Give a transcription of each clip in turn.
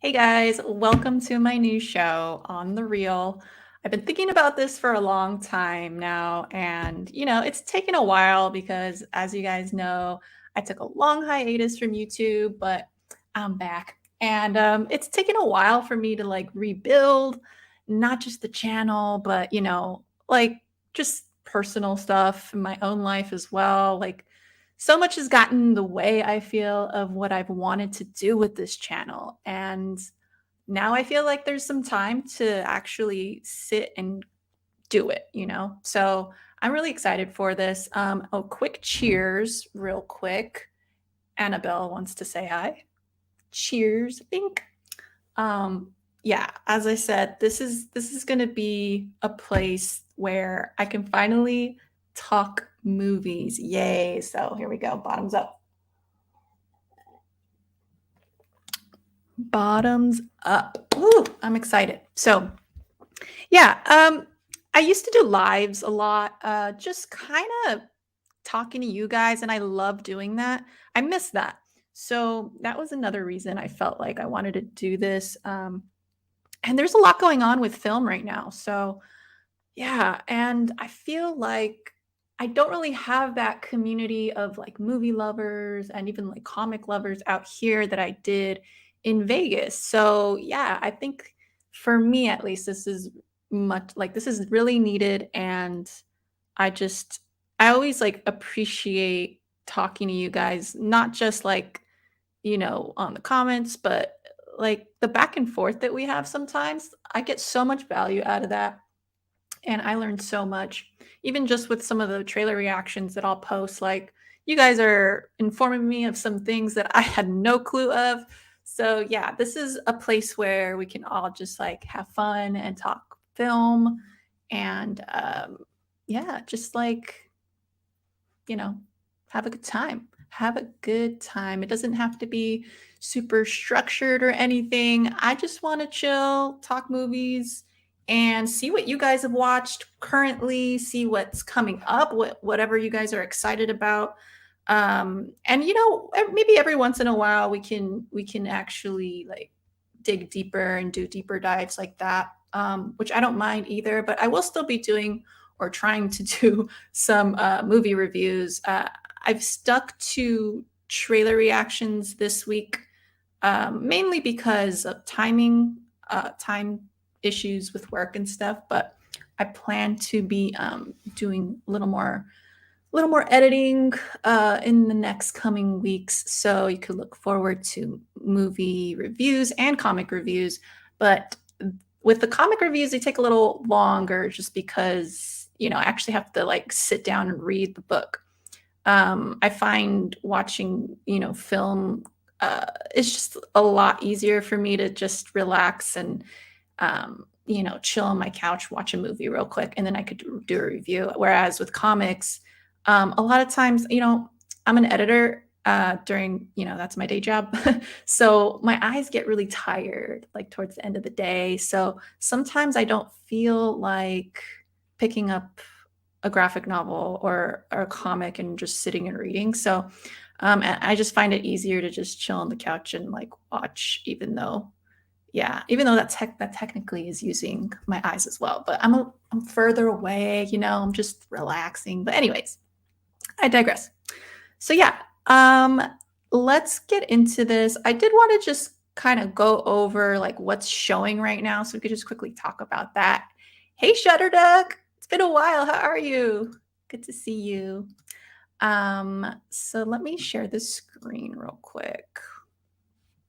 Hey guys, welcome to my new show on the Reel. I've been thinking about this for a long time now, and it's taken a while because, as you guys know, I took a long hiatus from YouTube, but I'm back. And it's taken a while for me to like rebuild not just the channel, but like just personal stuff in my own life as well. Like, so much has gotten in the way, I feel, of what I've wanted to do with this channel. And now I feel like there's some time to actually sit and do it. So I'm really excited for this. Oh, quick cheers, real quick. Annabelle wants to say hi. Cheers, Bink. Um, yeah, as I said, this is gonna be a place where I can finally talk movies. Yay. So here we go. Bottoms up. Bottoms up. Ooh, I'm excited. So yeah, I used to do lives a lot, just kind of talking to you guys, and I love doing that. I miss that. So that was another reason I felt like I wanted to do this. And there's a lot going on with film right now. So yeah, and I feel like I don't really have that community of like movie lovers and even like comic lovers out here that I did in Vegas. So, yeah, I think for me at least this is much like this is really needed, and I always like appreciate talking to you guys, not just like, on the comments, but like the back and forth that we have sometimes. I get so much value out of that, and I learned so much, even just with some of the trailer reactions that I'll post. Like, you guys are informing me of some things that I had no clue of. So, yeah, this is a place where we can all just like have fun and talk film and, yeah, just like, you know, have a good time. Have a good time. It doesn't have to be super structured or anything. I just want to chill, talk movies, and see what you guys have watched currently, see what's coming up, whatever you guys are excited about. And maybe every once in a while we can actually like dig deeper and do deeper dives like that. Which I don't mind either, but I will still be doing or trying to do some movie reviews. I've stuck to trailer reactions this week, mainly because of time issues with work and stuff. But I plan to be doing a little more editing in the next coming weeks. So you could look forward to movie reviews and comic reviews. But with the comic reviews, they take a little longer just because, I actually have to like sit down and read the book. I find watching, film is just a lot easier for me to just relax and, chill on my couch, watch a movie real quick, and then I could do a review. Whereas with comics, a lot of times, I'm an editor during, that's my day job. So my eyes get really tired like towards the end of the day. So sometimes I don't feel like picking up a graphic novel or a comic and just sitting and reading. So I just find it easier to just chill on the couch and like watch, even though, yeah, even though that technically is using my eyes as well. But I'm further away, I'm just relaxing. But anyways, I digress. So yeah, let's get into this. I did want to just kind of go over like what's showing right now, so we could just quickly talk about that. Hey, Shutterduck, it's been a while. How are you? Good to see you. So let me share the screen real quick.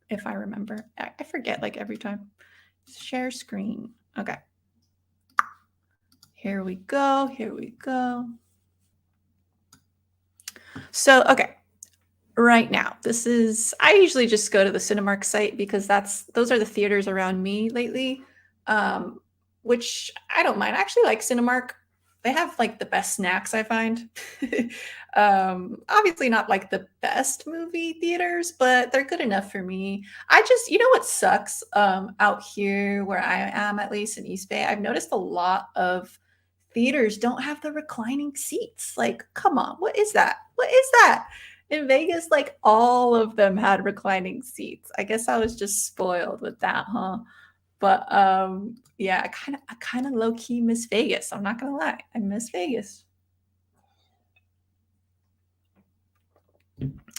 If I remember, I forget like every time. Share screen. Okay. Here we go. Here we go. So, okay. Right now, I usually just go to the Cinemark site because those are the theaters around me lately, um, which I don't mind. I actually like Cinemark. They have like the best snacks, I find. Obviously not like the best movie theaters, but they're good enough for me. What sucks out here where I am, at least in East Bay, I've noticed a lot of theaters don't have the reclining seats. Like, come on, what is that? What is that? In Vegas, like, all of them had reclining seats. I guess I was just spoiled with that, huh? But, yeah, I kinda low key miss Vegas, I'm not gonna lie. I miss Vegas.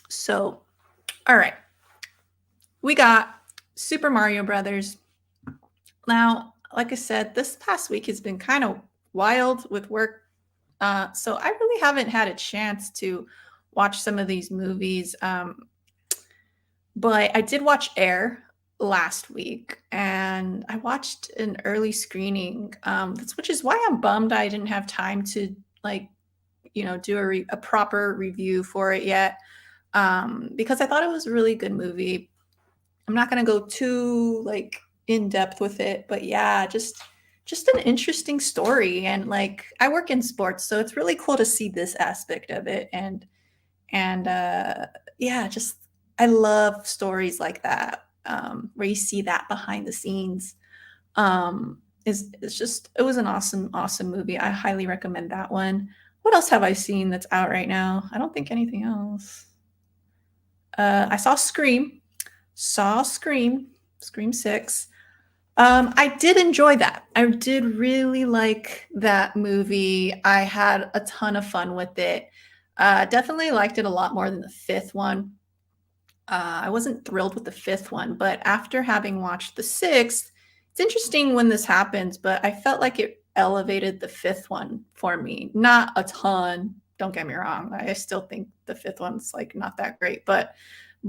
So, alright, we got Super Mario Brothers. Now, like I said, this past week has been kind of wild with work. So I really haven't had a chance to watch some of these movies. But I did watch Air last week and I watched an early screening, which is why I'm bummed I didn't have time to like, do a proper review for it yet. Because I thought it was a really good movie. I'm not gonna go too like in depth with it, but yeah, just an interesting story. And like I work in sports, so it's really cool to see this aspect of it. And yeah, just I love stories like that where you see that behind the scenes. Is it's just it was an awesome movie. I highly recommend that one. What else have I seen that's out right now? I don't think anything else. I saw Scream. Saw Scream, Scream 6. I did enjoy that. I did really like that movie. I had a ton of fun with it. Definitely liked it a lot more than the fifth one. I wasn't thrilled with the fifth one, but after having watched the sixth, it's interesting when this happens, but I felt like it elevated the fifth one for me. Not a ton, don't get me wrong. I still think the fifth one's like not that great, but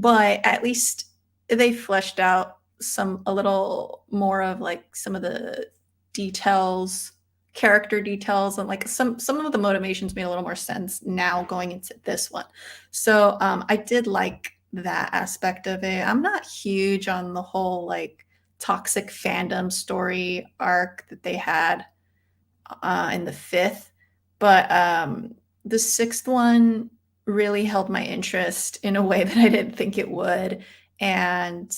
at least they fleshed out some a little more of like some of the details, character details, and like some of the motivations made a little more sense now going into this one. So I did like that aspect of it. I'm not huge on the whole like toxic fandom story arc that they had in the fifth, but the sixth one really held my interest in a way that I didn't think it would. And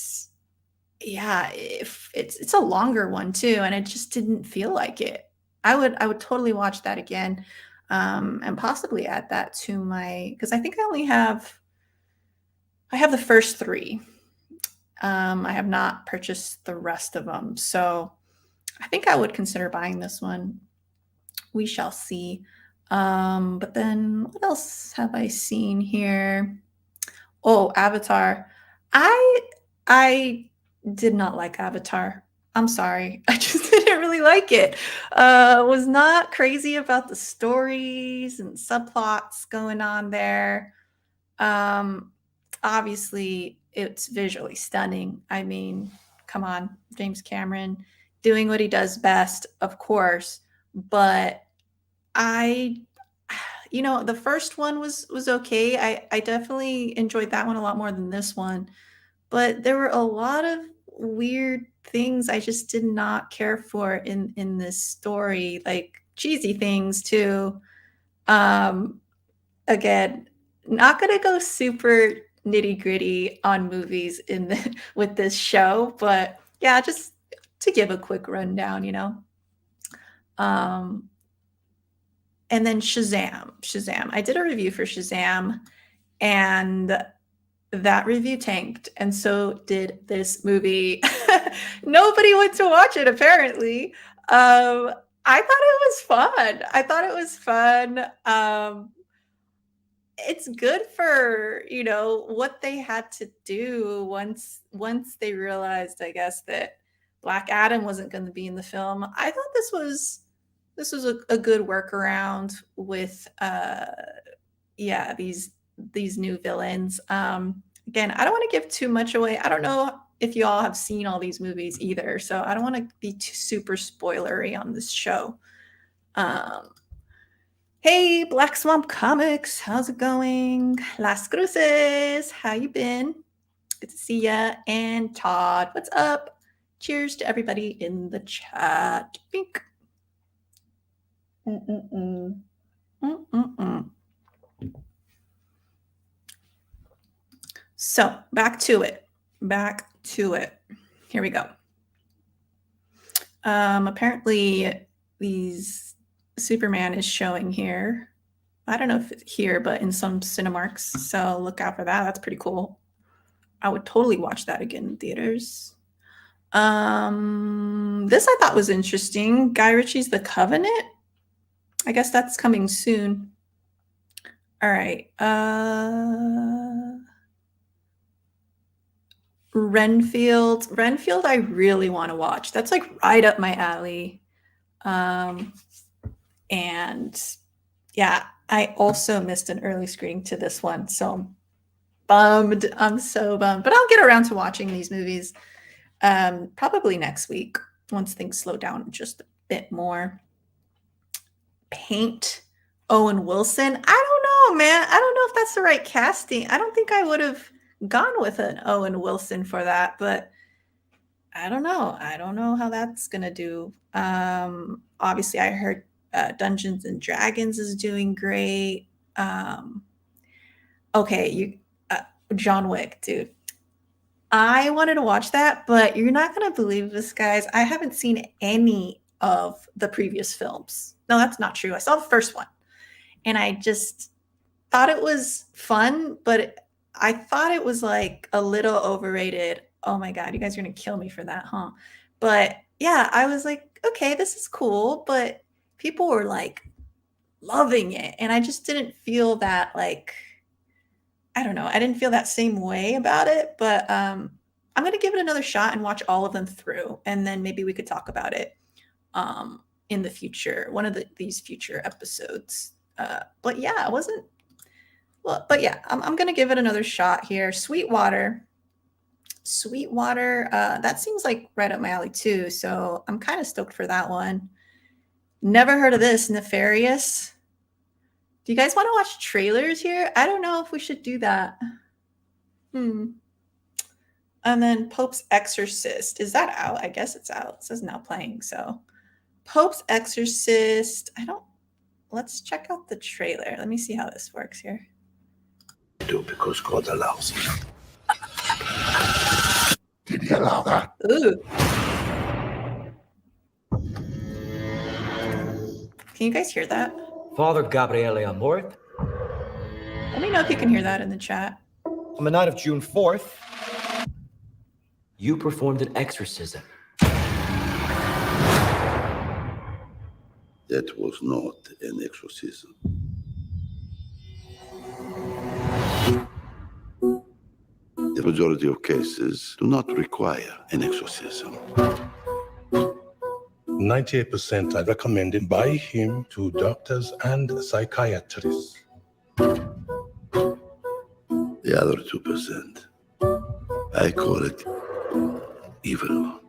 yeah, if it's a longer one too, and it just didn't feel like it. I would totally watch that again, and possibly add that to my because I think I have the first three. I have not purchased the rest of them, so I think I would consider buying this one. We shall see. But then what else have I seen here? Oh, Avatar. I I did not like Avatar. I'm sorry. I just didn't really like it. Was not crazy about the stories and subplots going on there. Um, Obviously, it's visually stunning. I mean, come on, James Cameron doing what he does best, of course. But I the first one was okay. I definitely enjoyed that one a lot more than this one, but there were a lot of weird things I just did not care for in this story, like cheesy things too. Um Again, not gonna go super nitty-gritty on movies in the with this show, but yeah, just to give a quick rundown. Um and then Shazam. I did a review for Shazam, and that review tanked, and so did this movie. Nobody went to watch it apparently. I thought it was fun. I thought it was fun. It's good for, what they had to do once they realized, I guess, that Black Adam wasn't gonna be in the film. I thought this was a good workaround with, yeah, these new villains. Again, I don't wanna give too much away. I don't know if you all have seen all these movies either, so I don't wanna be too super spoilery on this show. Um Hey, Black Swamp Comics, how's it going? Las Cruces, how you been? Good to see ya. And Todd, what's up? Cheers to everybody in the chat. Bink. Mm-mm-mm. Mm-mm-mm. So back to it. Back to it. Here we go. Apparently, these Superman is showing here. I don't know if it's here, but in some Cinemarks. So look out for that. That's pretty cool. I would totally watch that again in theaters. This I thought was interesting. Guy Ritchie's The Covenant. I guess that's coming soon. All right. Renfield I really want to watch. That's like right up my alley. And yeah, I also missed an early screening to this one. So I'm bummed. I'm so bummed. But I'll get around to watching these movies probably next week once things slow down just a bit more. Paint, Owen Wilson. I don't know, man. I don't know if that's the right casting. I don't think I would have gone with an Owen Wilson for that, but I don't know. I don't know how that's gonna do. Obviously, I heard Dungeons and Dragons is doing great. Okay, John Wick, dude. I wanted to watch that, but you're not gonna believe this, guys. I haven't seen any of the previous films. No, that's not true. I saw the first one, and I just thought it was fun, but I thought it was like a little overrated. Oh my god, you guys are gonna kill me for that, huh? But yeah, I was like, okay, this is cool, but people were like loving it, and I just didn't feel that like I don't know. I didn't feel that same way about it, but I'm gonna give it another shot and watch all of them through, and then maybe we could talk about it in the future, one of these future episodes. But yeah, it wasn't. Well, but yeah, I'm gonna give it another shot here. Sweetwater, that seems like right up my alley too. So I'm kind of stoked for that one. Never heard of this. Nefarious. Do you guys want to watch trailers here? I don't know if we should do that. And then Pope's Exorcist. Is that out? I guess it's out. It says now playing. So Pope's Exorcist. Let's check out the trailer. Let me see how this works here. Do because God allows it. Did he allow that? Ooh. Can you guys hear that? Father Gabriele Amort. Let me know if you can hear that in the chat. On the night of June 4th, you performed an exorcism. That was not an exorcism. The majority of cases do not require an exorcism. 98% are recommended by him to doctors and psychiatrists. The other 2%, I call it evil.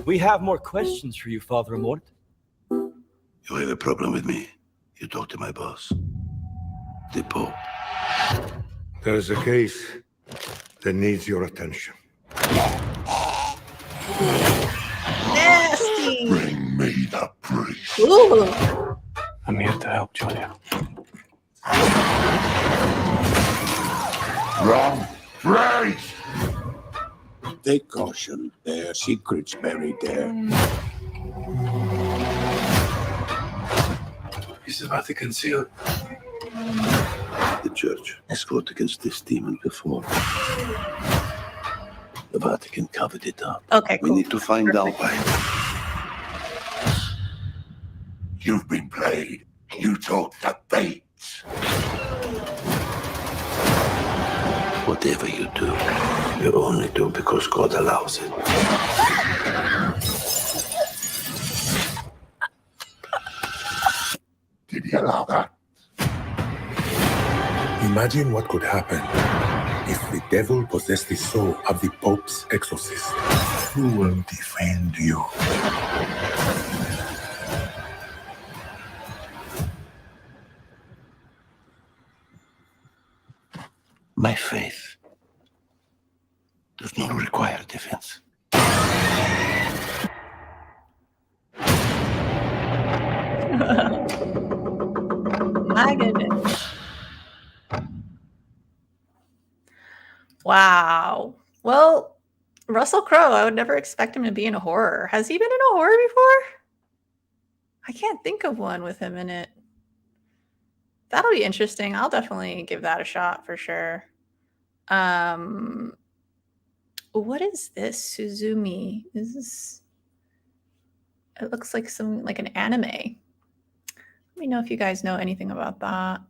We have more questions for you, Father Amort. You have a problem with me? You talk to my boss, the Pope. There's a case that needs your attention. Nasty. Bring me the priest. Ooh. I'm here to help, JoJo. Wrong priest! Take caution. There are secrets buried there. Is the Vatican sealed? The Church has fought against this demon before. The Vatican covered it up. Okay, cool. We need to find out why. You've been played. You talk the fates. Whatever you do, you only do because God allows it. Did he allow that? Imagine what could happen if the devil possessed the soul of the Pope's exorcist. Who will defend you? My faith does not require defense. My goodness. Wow. Well, Russell Crowe, I would never expect him to be in a horror. Has he been in a horror before? I can't think of one with him in it. That'll be interesting. I'll definitely give that a shot for sure. What is this? Suzumi. Is this? It looks like an anime. Let me know if you guys know anything about that.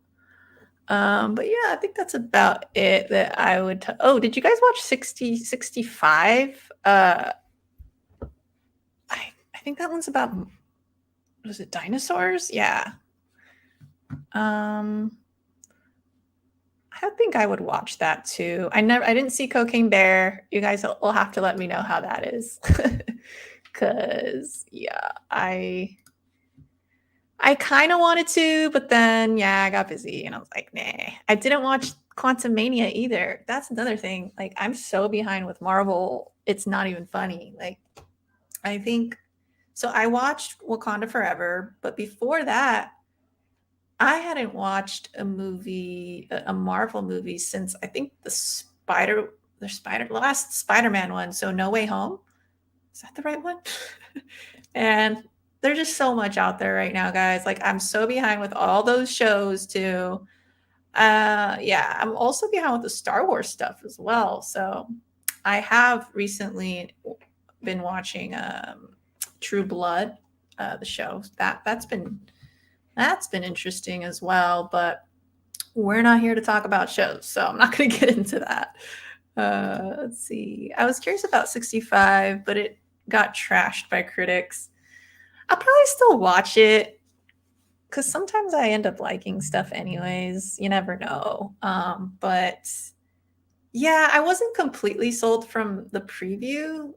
But yeah, I think that's about it that I would. Oh, did you guys watch 65? I think that one's about. Was it dinosaurs? Yeah. I think I would watch that too. I didn't see Cocaine Bear. You guys will have to let me know how that is. Cause yeah, I kind of wanted to, but then yeah, I got busy and I was like, nah. I didn't watch Quantum Mania either. That's another thing. Like, I'm so behind with Marvel. It's not even funny. Like, I think so. I watched Wakanda Forever, but before that, I hadn't watched a Marvel movie since I think the last Spider-Man one. So No Way Home. Is that the right one? And there's just so much out there right now, guys. Like, I'm so behind with all those shows too. Yeah, I'm also behind with the Star Wars stuff as well. So I have recently been watching True Blood, the show. That's been interesting as well, but we're not here to talk about shows, so I'm not going to get into that. Let's see. I was curious about 65, but it got trashed by critics. I'll probably still watch it because sometimes I end up liking stuff anyways. You never know. But yeah, I wasn't completely sold from the preview.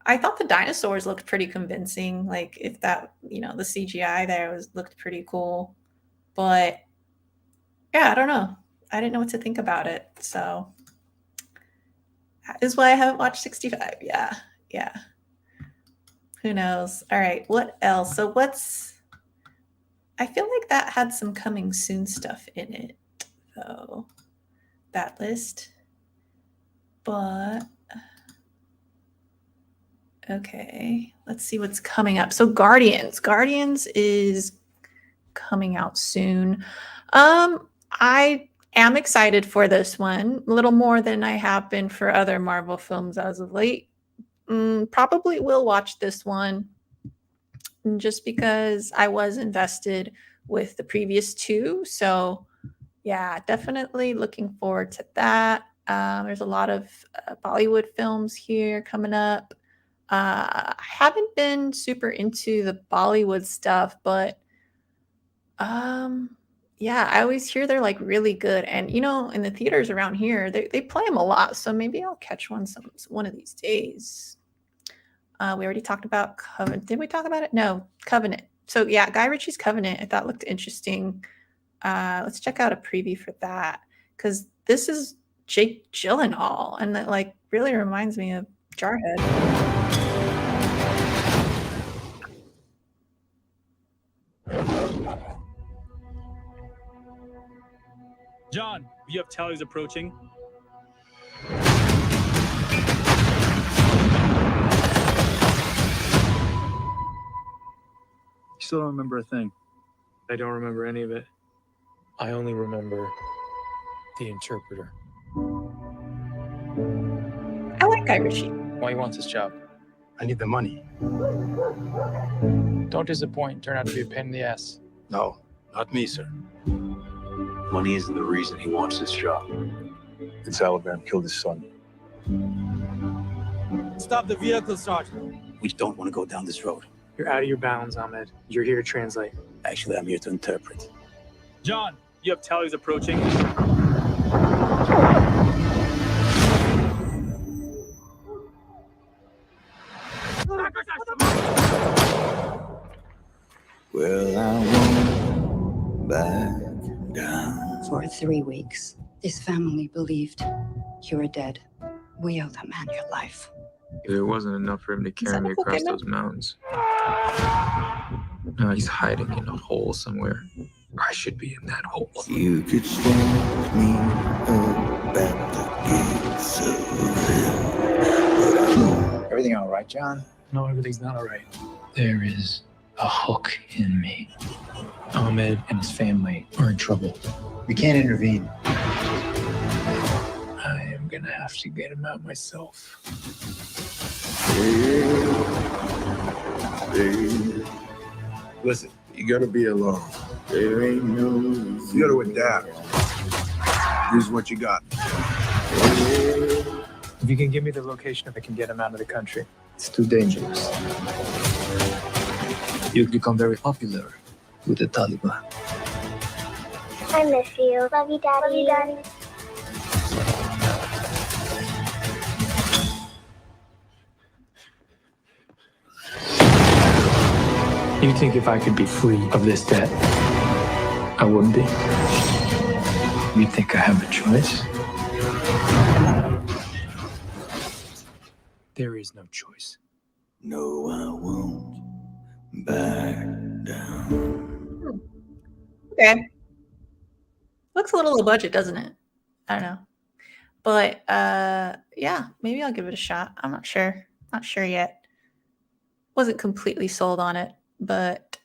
I thought the dinosaurs looked pretty convincing. Like, if that, the CGI there looked pretty cool. But yeah, I don't know. I didn't know what to think about it. So that is why I haven't watched 65. Yeah. Yeah. Who knows? All right. What else? So I feel like that had some coming soon stuff in it, though, that list. But okay, let's see what's coming up. So Guardians is coming out soon. I am excited for this one, a little more than I have been for other Marvel films as of late. Probably will watch this one just because I was invested with the previous two. So yeah, definitely looking forward to that. There's a lot of Bollywood films here coming up. I haven't been super into the Bollywood stuff, but yeah, I always hear they're like really good. And in the theaters around here, they play them a lot. So maybe I'll catch one of these days. We already talked about Covenant. Did we talk about it? No, Covenant. So yeah, Guy Ritchie's Covenant I thought looked interesting. Let's check out a preview for that because this is Jake Gyllenhaal, and that like really reminds me of Jarhead. John, you have tallies approaching. You still don't remember a thing. I don't remember any of it. I only remember the interpreter. I like Guy Ritchie. Why he wants his job. I need the money. Don't disappoint. Turn out to be a pain in the ass. No, not me, sir. Money isn't the reason he wants this job. It's Alabama killed his son. Stop the vehicle, Sergeant. We don't want to go down this road. You're out of your bounds, Ahmed. You're here to translate. Actually, I'm here to interpret. John, you have tallies approaching. Well, I won't back down. For 3 weeks, this family believed you were dead. We owe that man your life. There wasn't enough for him to carry me across those mountains. Now he's hiding in a hole somewhere. I should be in that hole. You could stand me up at the gates of hell. Everything all right, John? No, everything's not all right. There is a hook in me. Ahmed and his family are in trouble. We can't intervene. I am gonna have to get him out myself. Listen, you gotta be alone. There ain't no. You gotta adapt. Use what you got. If you can give me the location, if I can get him out of the country. It's too dangerous. You've become very popular with the Taliban. I miss you. Love you, Daddy. Love you, Daddy. You think if I could be free of this debt, I wouldn't be? You think I have a choice? There is no choice. No, I won't back down. Okay. Looks a little low budget, doesn't it? I don't know. But yeah, maybe I'll give it a shot. I'm not sure. Not sure yet. Wasn't completely sold on it, but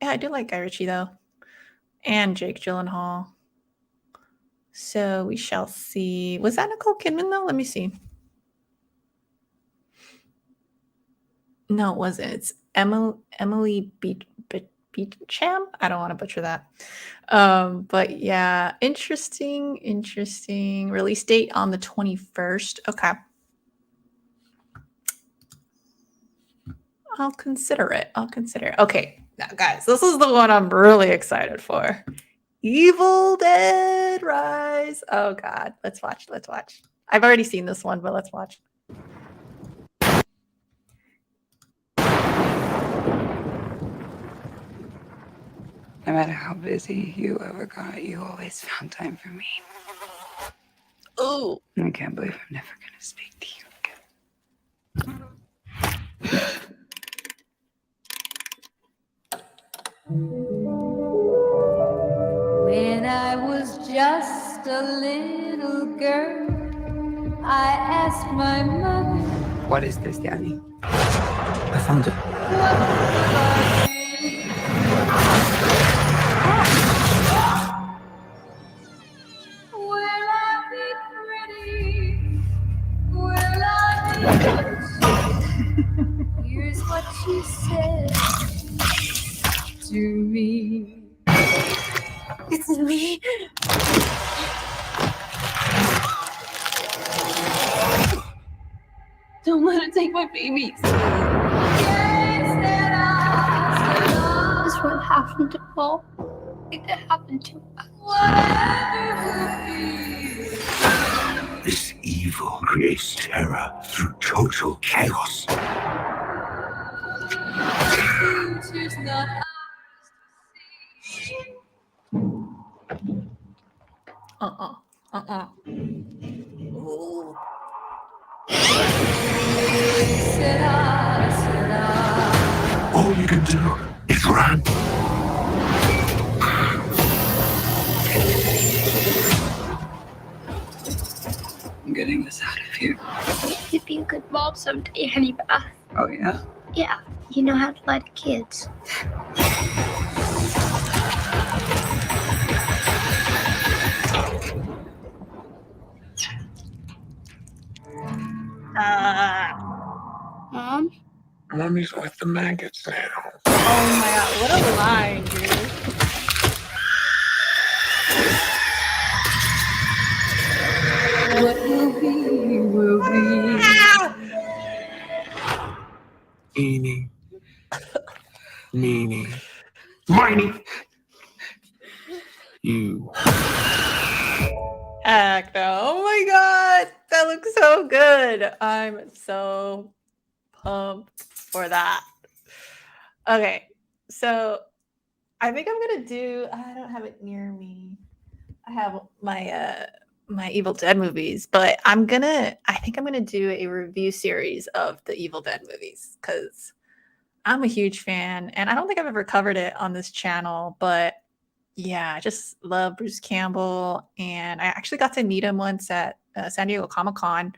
yeah, I do like Guy Ritchie though. And Jake Gyllenhaal. So we shall see. Was that Nicole Kidman though? Let me see. No, it wasn't. It's Emily Beecham. I don't want to butcher that. But yeah, interesting. Release date on the 21st. Okay. I'll consider it. Okay, now guys, this is the one I'm really excited for. Evil Dead Rise. Oh God, let's watch. I've already seen this one, but let's watch. No matter how busy you ever got, you always found time for me. Oh, I can't believe I'm never gonna speak to you again. When I was just a little girl, I asked my mother, What is this, Daddy? I found it. what will I be? Will I be pretty? Will I be? Here's what she said to me. it's me. Don't let it take my babies. This what happened to Paul. It happened to us. This evil creates terror through total chaos. Future's not ours to see. Ooh. All you can do is run. I'm getting this out of here. You'd be a good mom someday, honey bath. Oh, yeah? Yeah, you know how to lie to kids. Mom? Mommy's with the maggots now. Oh my God, what a line, dude. What will be, will be. Eeny. Meeny. Miny. You. Heck no. Oh my God. That looks so good. I'm so pumped for that. Okay. So I think I'm going to do, I don't have it near me. I have my Evil Dead movies, but I think I'm going to do a review series of the Evil Dead movies because I'm a huge fan and I don't think I've ever covered it on this channel, but yeah, I just love Bruce Campbell, and I actually got to meet him once at San Diego Comic-Con,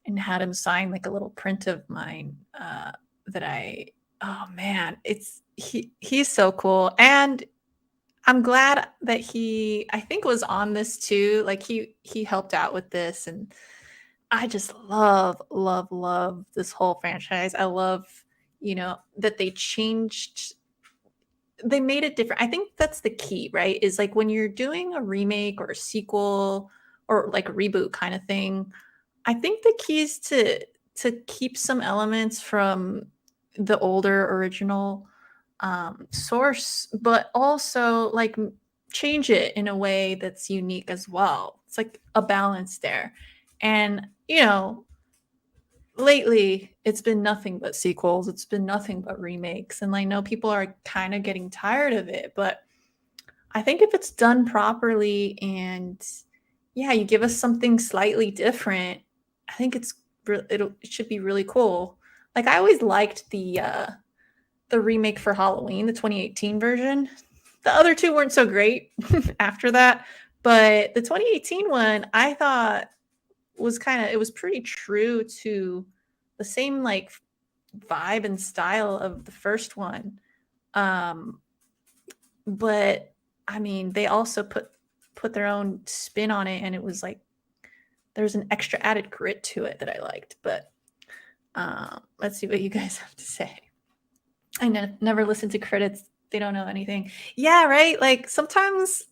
and had him sign like a little print of mine that I oh man, he's so cool. And I'm glad that he I think was on this too. Like he helped out with this, and I just love this whole franchise. I love, that they made it different. I think that's the key, right? Is like when you're doing a remake or a sequel or like a reboot kind of thing, I think the key is to keep some elements from the older original source, but also like change it in a way that's unique as well. It's like a balance there. And, lately it's been nothing but sequels, it's been nothing but remakes, and I know people are kind of getting tired of it, but I think if it's done properly and yeah, you give us something slightly different, I think it should be really cool. Like I always liked the remake for Halloween, the 2018 version. The other two weren't so great after that, but the 2018 one I thought it was pretty true to the same like vibe and style of the first one. Um, but I mean, they also put their own spin on it, and it was like there's an extra added grit to it that I liked. But let's see what you guys have to say. I never listen to critics; they don't know anything. Yeah, right. Like sometimes,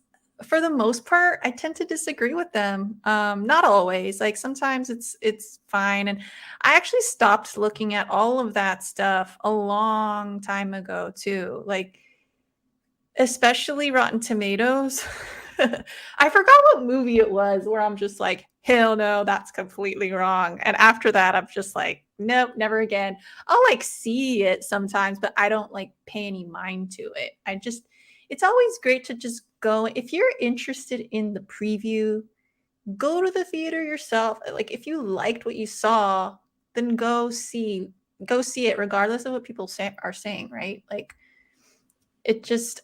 for the most part, I tend to disagree with them. Not always. Like sometimes it's fine, and I actually stopped looking at all of that stuff a long time ago too. Like especially Rotten Tomatoes. I forgot what movie it was where I'm just like, hell no, that's completely wrong. And after that, I'm just like, nope, never again. I'll like see it sometimes, but I don't like pay any mind to it. It's always great to just go. If you're interested in the preview, go to the theater yourself. Like if you liked what you saw, then go see it regardless of what people are saying, right? Like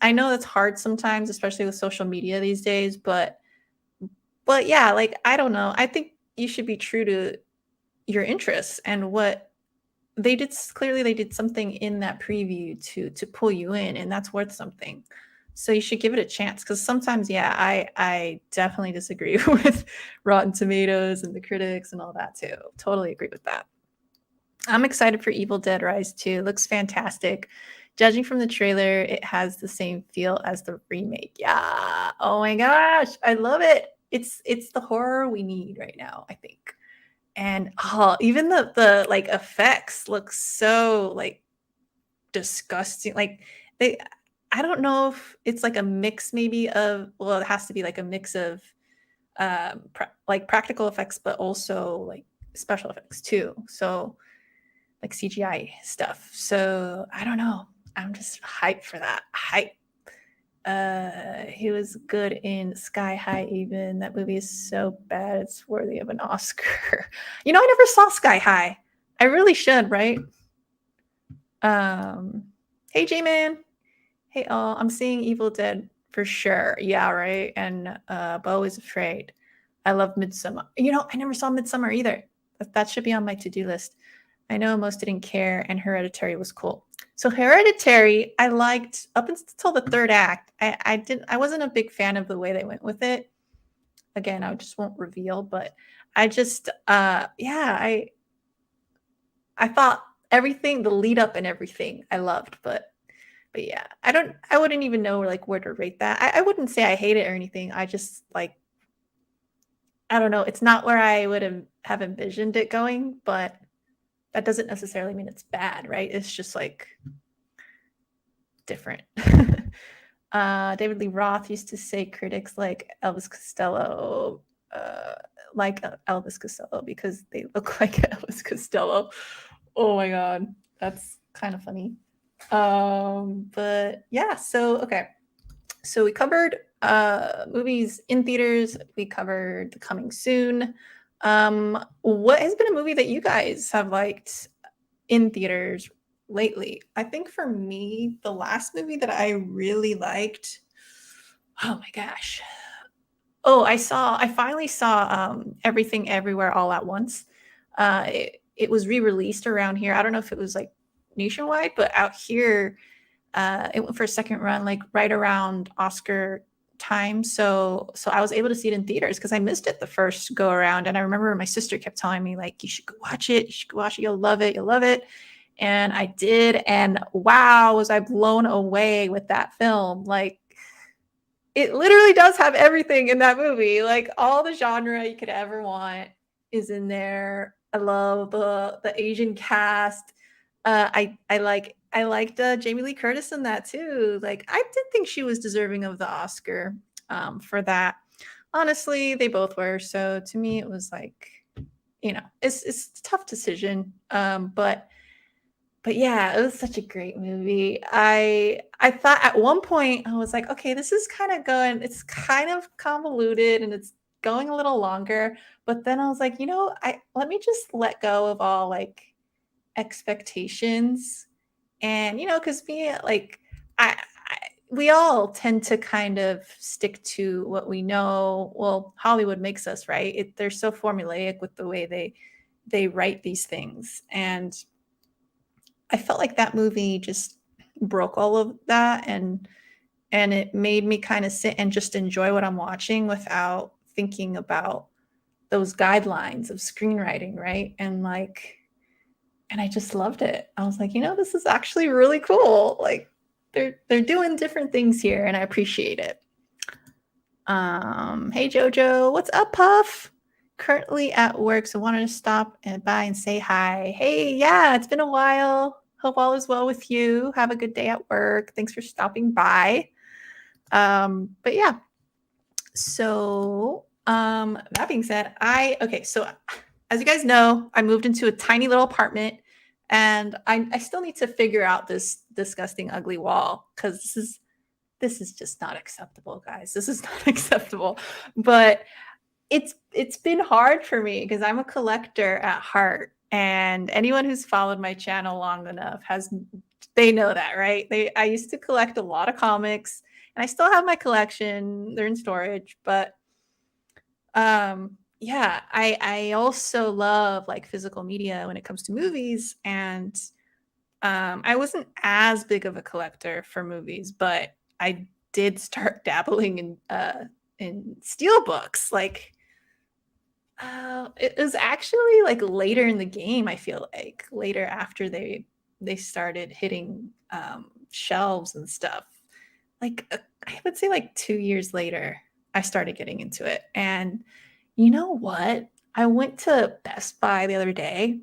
I know that's hard sometimes, especially with social media these days, but yeah, like I don't know. I think you should be true to your interests and what they did. Clearly they did something in that preview to pull you in, and that's worth something. So you should give it a chance, because sometimes, yeah, I definitely disagree with Rotten Tomatoes and the critics and all that too. Totally agree with that. I'm excited for Evil Dead Rise 2. Looks fantastic. Judging from the trailer, it has the same feel as the remake. Yeah. Oh my gosh, I love it. It's the horror we need right now, I think. And even the like effects look so like disgusting. Like they I don't know if it's like a mix maybe of, well, it has to be like a mix of like practical effects, but also like special effects too. So like CGI stuff. So I don't know. I'm just hyped for that. Hype. He was good in Sky High even. That movie is so bad it's worthy of an Oscar. I never saw Sky High. I really should, right? Hey J-Man. Hey all, I'm seeing Evil Dead for sure. Yeah, right. And Bo is Afraid. I love Midsummer. I never saw Midsummer either. That should be on my to-do list. I know most didn't care, and Hereditary was cool. So Hereditary, I liked up until the third act. I wasn't a big fan of the way they went with it. Again, I just won't reveal, but I just I thought everything, the lead up and everything, I loved, but yeah, I wouldn't even know like where to rate that. I wouldn't say I hate it or anything. I just like, I don't know. It's not where I would have envisioned it going, but that doesn't necessarily mean it's bad, right? It's just like different. David Lee Roth used to say critics like Elvis Costello, because they look like Elvis Costello. Oh my god, that's kind of funny. But yeah, so okay. So we covered movies in theaters, we covered the coming soon. What has been a movie that you guys have liked in theaters lately? I think for me, the last movie that I really liked, oh my gosh. Oh, I finally saw Everything Everywhere All at Once. It was re-released around here. I don't know if it was like nationwide, but out here, it went for a second run, like right around Oscar time. So I was able to see it in theaters because I missed it the first go around. And I remember my sister kept telling me, like, you should go watch it. You should go watch it. You'll love it. You'll love it. And I did. And wow, was I blown away with that film. Like, it literally does have everything in that movie. Like, all the genre you could ever want is in there. I love the Asian cast. I liked Jamie Lee Curtis in that too. Like, I did think she was deserving of the Oscar for that. Honestly, they both were. So to me, it was like, it's a tough decision. But yeah, it was such a great movie. I thought at one point I was like, okay, this is kind of going, it's kind of convoluted and it's going a little longer. But then I was like, I let me just let go of all like expectations. And because me, like, we all tend to kind of stick to what we know. Well, Hollywood makes us, right? They're so formulaic with the way they write these things. And I felt like that movie just broke all of that, and it made me kind of sit and just enjoy what I'm watching without thinking about those guidelines of screenwriting, right? And I just loved it. I was like, this is actually really cool. Like, they're doing different things here, and I appreciate it. Hey JoJo, what's up, Puff? Currently at work, so wanted to stop and by and say hi. Hey, yeah, it's been a while. Hope all is well with you. Have a good day at work. Thanks for stopping by. But yeah. So that being said, so as you guys know, I moved into a tiny little apartment, and I still need to figure out this disgusting, ugly wall, because this is just not acceptable, guys. This is not acceptable. But it's been hard for me because I'm a collector at heart, and anyone who's followed my channel long enough they know that, right? I used to collect a lot of comics, and I still have my collection. They're in storage, but yeah, I also love like physical media when it comes to movies, and I wasn't as big of a collector for movies, but I did start dabbling in steel books. Like, it was actually like later in the game. I feel like later after they started hitting shelves and stuff. Like, I would say like 2 years later, I started getting into it. And you know what? I went to Best Buy the other day,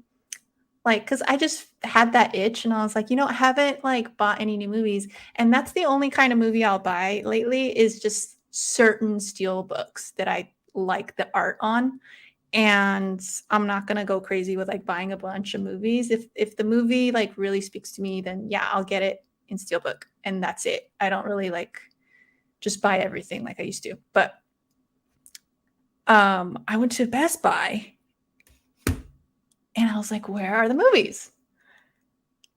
like, because I just had that itch, and I was like, I haven't like bought any new movies, and that's the only kind of movie I'll buy lately is just certain steel books that I like the art on. And I'm not gonna go crazy with like buying a bunch of movies. If the movie like really speaks to me, then yeah, I'll get it in steelbook, and that's it. I don't really like just buy everything like I used to. But I went to Best Buy, and I was like, where are the movies?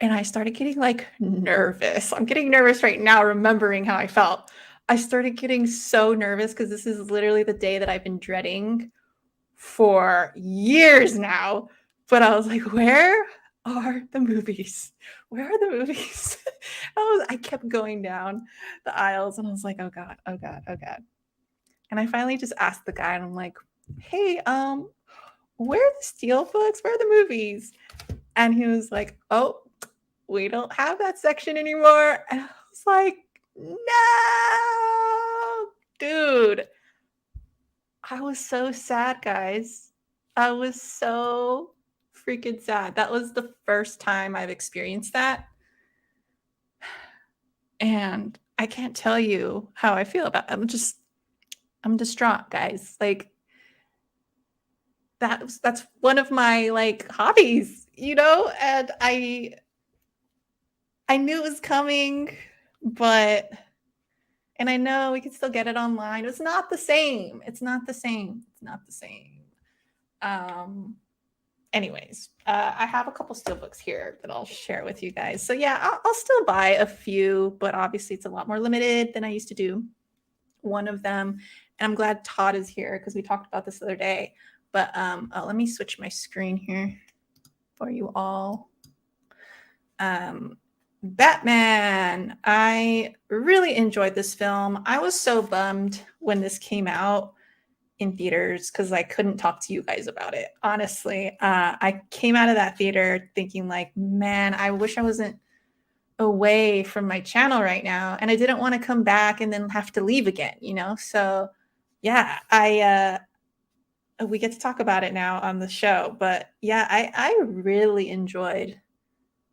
And I started getting like nervous. I'm getting nervous right now remembering how I felt. I started getting so nervous because this is literally the day that I've been dreading for years now. But I was like, where are the movies? Where are the movies? I kept going down the aisles, and I was like, oh God, oh God, oh God. And I finally just asked the guy, and I'm like, hey, where are the steel books? Where are the movies? And he was like, oh, we don't have that section anymore. And I was like, no, dude. I was so sad, guys. I was so freaking sad. That was the first time I've experienced that. And I can't tell you how I feel about it. I'm distraught, guys. Like, that's one of my like hobbies, and I knew it was coming, but and I know we can still get it online. It's not the same. It's not the same. It's not the same. Anyways, I have a couple steelbooks here that I'll share with you guys. So yeah, I'll still buy a few, but obviously it's a lot more limited than I used to do. One of them, and I'm glad Todd is here because we talked about this the other day. But let me switch my screen here for you all. Batman. I really enjoyed this film. I was so bummed when this came out in theaters because I couldn't talk to you guys about it. Honestly, I came out of that theater thinking like, man, I wish I wasn't away from my channel right now, and I didn't want to come back and then have to leave again, you know? So yeah, we get to talk about it now on the show. But yeah, I really enjoyed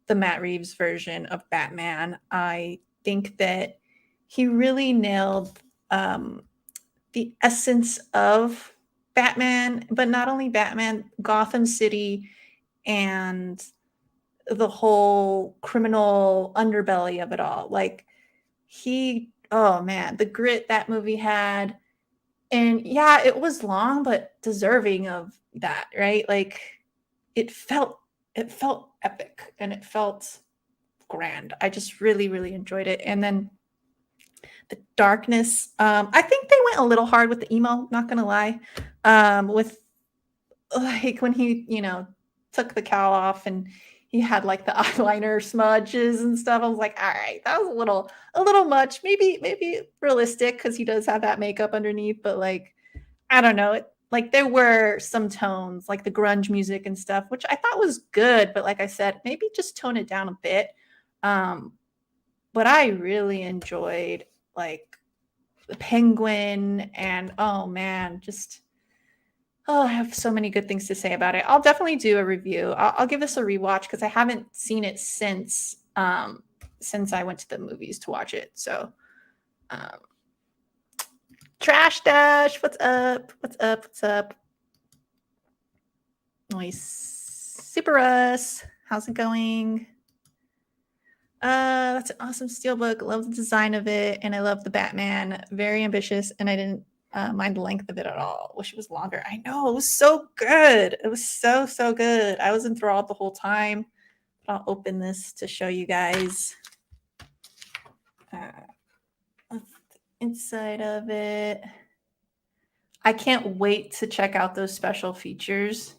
the Matt Reeves version of Batman. I think that he really nailed the essence of Batman, but not only Batman, Gotham City, and the whole criminal underbelly of it all. Like oh man, the grit that movie had. And yeah, it was long, but deserving of that, right? Like it felt epic and it felt grand. I just really, really enjoyed it. And then the darkness. I think they went a little hard with the emo, not gonna lie. With like when he, took the cowl off and he had like the eyeliner smudges and stuff. I was like, all right, that was a little much. Maybe realistic because he does have that makeup underneath, but like, I don't know. Like there were some tones, like the grunge music and stuff, which I thought was good, but like I said, maybe just tone it down a bit. But I really enjoyed like the Penguin and oh man, I have so many good things to say about it. I'll definitely do a review. I'll give this a rewatch because I haven't seen it since I went to the movies to watch it. So, Trash Dash, what's up? What's up? What's up? Nice, Super Us, how's it going? That's an awesome steelbook. Love the design of it, and I love the Batman. Very ambitious, and I didn't mind the length of it at all. Wish it was longer. I know, it was so good. It was so good. I was enthralled the whole time. I'll open this to show you guys the inside of it. I can't wait to check out those special features.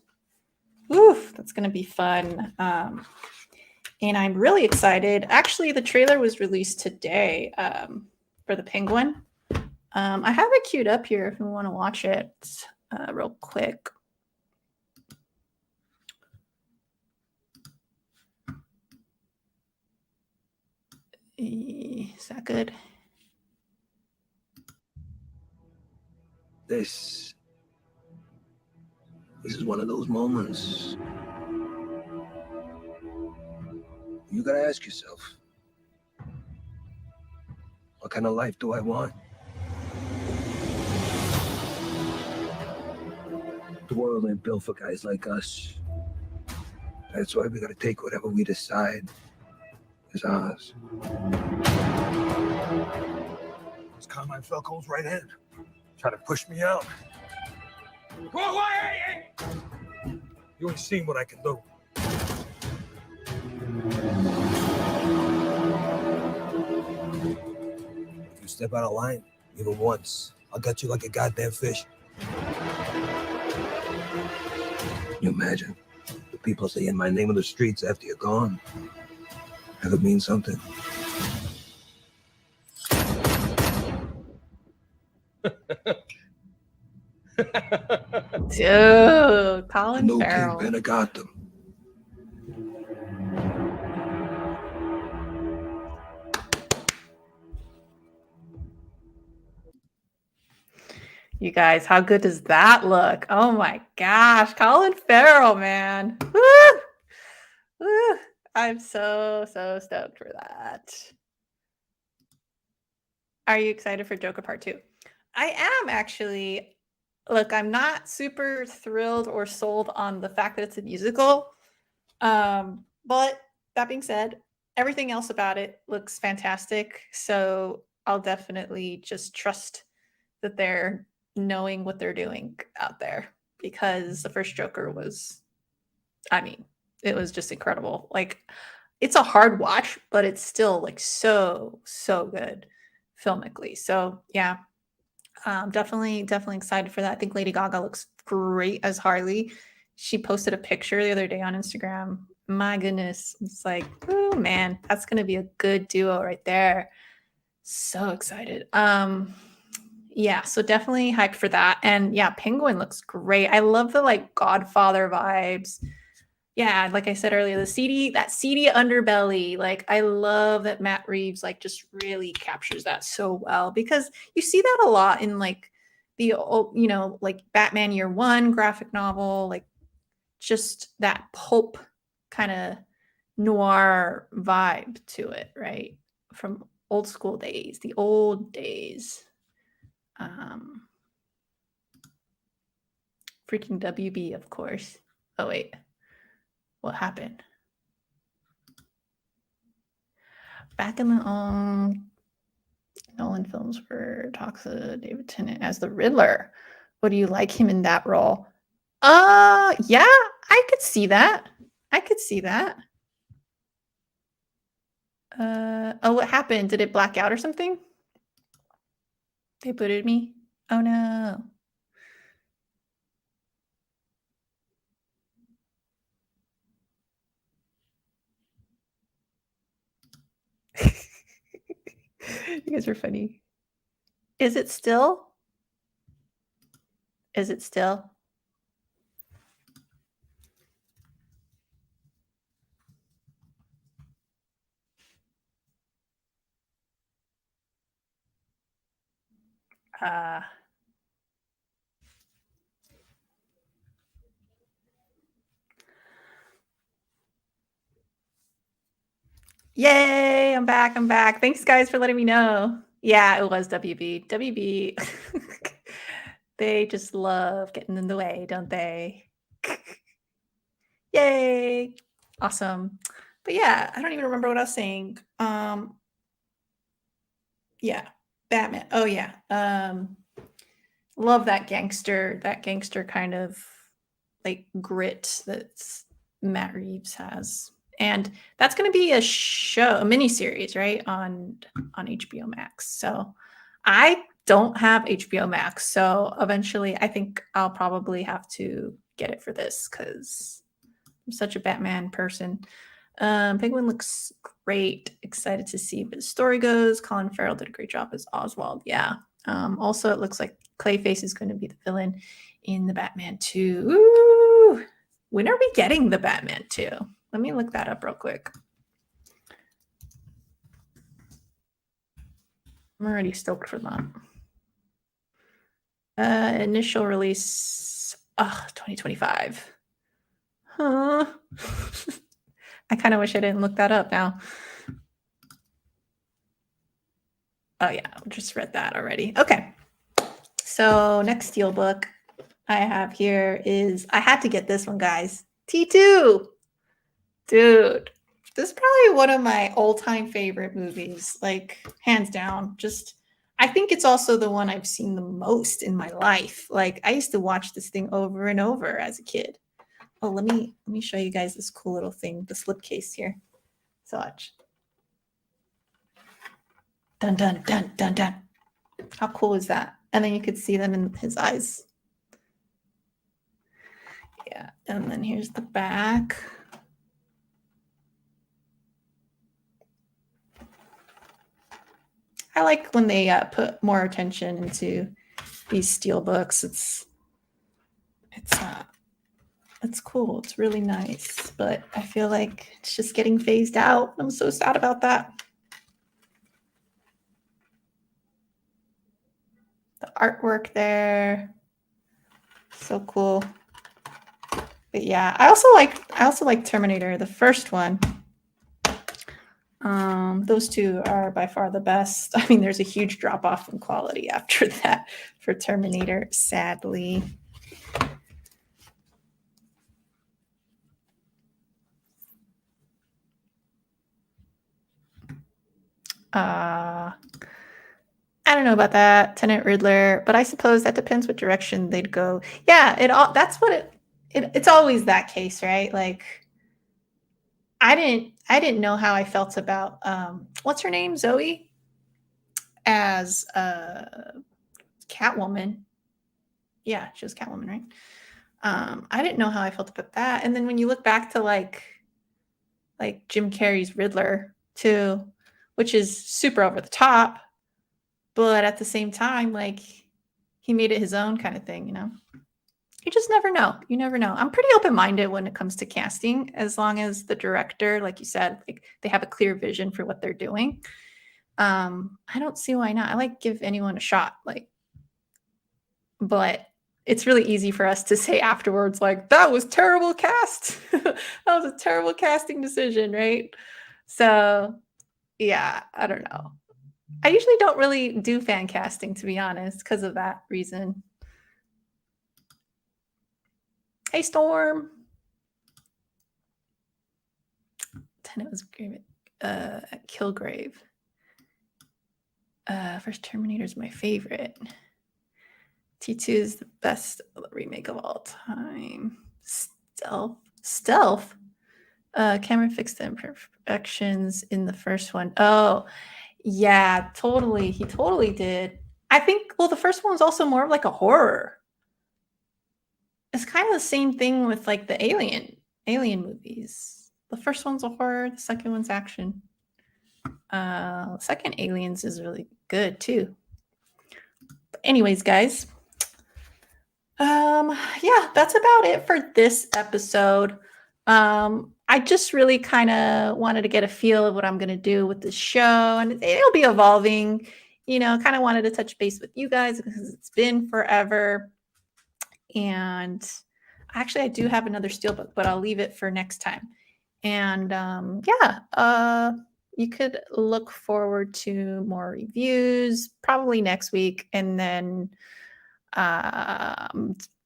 Oof, that's gonna be fun. And I'm really excited. Actually, the trailer was released today for the Penguin. I have it queued up here if you want to watch it real quick. Is that good? This is one of those moments you gotta ask yourself, what kind of life do I want? The world ain't built for guys like us. That's why we gotta take whatever we decide is ours. This Carmine Falco's right hand. Trying to push me out. Whoa, hey! You ain't seen what I can do. If you step out of line, even once, I'll gut you like a goddamn fish. Can you imagine the people saying my name on the streets after you're gone? Have it mean something? Dude, Colin No Farrell. kingpin of Gotham. You guys, how good does that look? Oh my gosh, Colin Farrell, man. Woo! Woo! I'm so stoked for that. Are you excited for Joker Part 2? I am actually. Look, I'm not super thrilled or sold on the fact that it's a musical. But that being said, everything else about it looks fantastic. So I'll definitely just trust that they're knowing what they're doing out there, because the first Joker was, it was just incredible. Like, it's a hard watch, but it's still like so good filmically. So yeah, definitely excited for that. I think Lady Gaga looks great as Harley. She posted a picture the other day on Instagram. My goodness. It's like, oh man, that's gonna be a good duo right there. So excited. Yeah, so definitely hyped for that. And yeah, Penguin looks great. I love the like Godfather vibes. Yeah, like I said earlier, that seedy underbelly. Like I love that Matt Reeves like just really captures that so well because you see that a lot in like the old, like Batman Year One graphic novel, like just that pulp kind of noir vibe to it, right? From old school days, the old days. Freaking WB, of course. Oh wait, what happened? Back in the Nolan films for talks of David Tennant as the Riddler. What do you like him in that role? Yeah, I could see that. I could see that. Oh, what happened? Did it black out or something? They booted me. Oh no. You guys are funny. Is it still? Is it still? Yay, I'm back. I'm back. Thanks, guys, for letting me know. Yeah, it was WB. WB. They just love getting in the way, don't they? Yay. Awesome. But yeah, I don't even remember what I was saying. Yeah, Batman. Oh yeah. Love that gangster kind of like grit that Matt Reeves has. And that's going to be a mini series, right? On HBO Max. So I don't have HBO Max. So eventually I think I'll probably have to get it for this because I'm such a Batman person. Penguin looks great. Excited to see where the story goes. Colin Farrell did a great job as Oswald. Yeah. Also, it looks like Clayface is going to be the villain in the Batman 2. Ooh, when are we getting the Batman 2? Let me look that up real quick. I'm already stoked for that. Initial release, 2025. Huh. I kind of wish I didn't look that up now. Oh yeah, I just read that already. Okay. So next steelbook I have here is, I had to get this one, guys. T2. Dude, this is probably one of my all-time favorite movies, like hands down. Just, I think it's also the one I've seen the most in my life. Like I used to watch this thing over and over as a kid. Oh, let me show you guys this cool little thing, the slipcase here. So watch. Dun dun dun dun dun. How cool is that? And then you could see them in his eyes. Yeah, and then here's the back. I like when they put more attention into these steel books. It's cool. It's really nice, but I feel like it's just getting phased out. I'm so sad about that. The artwork there, so cool. But yeah, I also like Terminator, the first one. Those two are by far the best. I mean, there's a huge drop off in quality after that for Terminator, sadly. I don't know about that, Tenant Riddler, but I suppose that depends what direction they'd go. Yeah, that's what it's always that case, right? Like I didn't know how I felt about what's her name? Zoe as Catwoman. Yeah, she was Catwoman, right? I didn't know how I felt about that. And then when you look back to like Jim Carrey's Riddler too, which is super over the top, but at the same time, like he made it his own kind of thing, you know? You just never know. You never know. I'm pretty open-minded when it comes to casting, as long as the director, like you said, like they have a clear vision for what they're doing. I don't see why not. I like give anyone a shot, like, but it's really easy for us to say afterwards, like, that was terrible cast. That was a terrible casting decision, right? So yeah, I don't know. I usually don't really do fan casting, to be honest, because of that reason. Hey, Storm. Tenet was great. Kilgrave. First Terminator is my favorite. T2 is the best remake of all time. Stealth. Cameron fixed the imperfections in the first one. Oh, yeah, totally. He totally did. I think, well, the first one was also more of like a horror. It's kind of the same thing with like the alien movies. The first one's a horror, the second one's action. Second Aliens is really good too. But anyways, guys, yeah, that's about it for this episode. I just really kind of wanted to get a feel of what I'm going to do with this show, and it'll be evolving. You know, kind of wanted to touch base with you guys because it's been forever. And actually, I do have another steelbook, but I'll leave it for next time. And yeah, you could look forward to more reviews probably next week, and then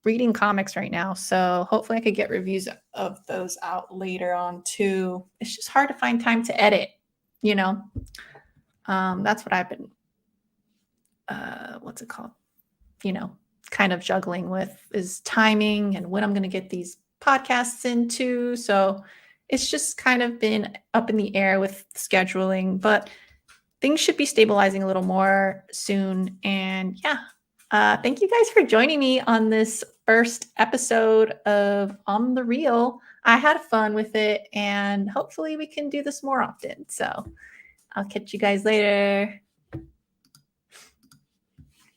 reading comics right now, so hopefully I could get reviews of those out later on too. It's just hard to find time to edit, you know. That's what I've been what's it called, you know, kind of juggling with, is timing and when I'm going to get these podcasts into. So it's just kind of been up in the air with scheduling, but things should be stabilizing a little more soon. And yeah, thank you guys for joining me on this first episode of On the Reel. I had fun with it, and hopefully we can do this more often. So I'll catch you guys later.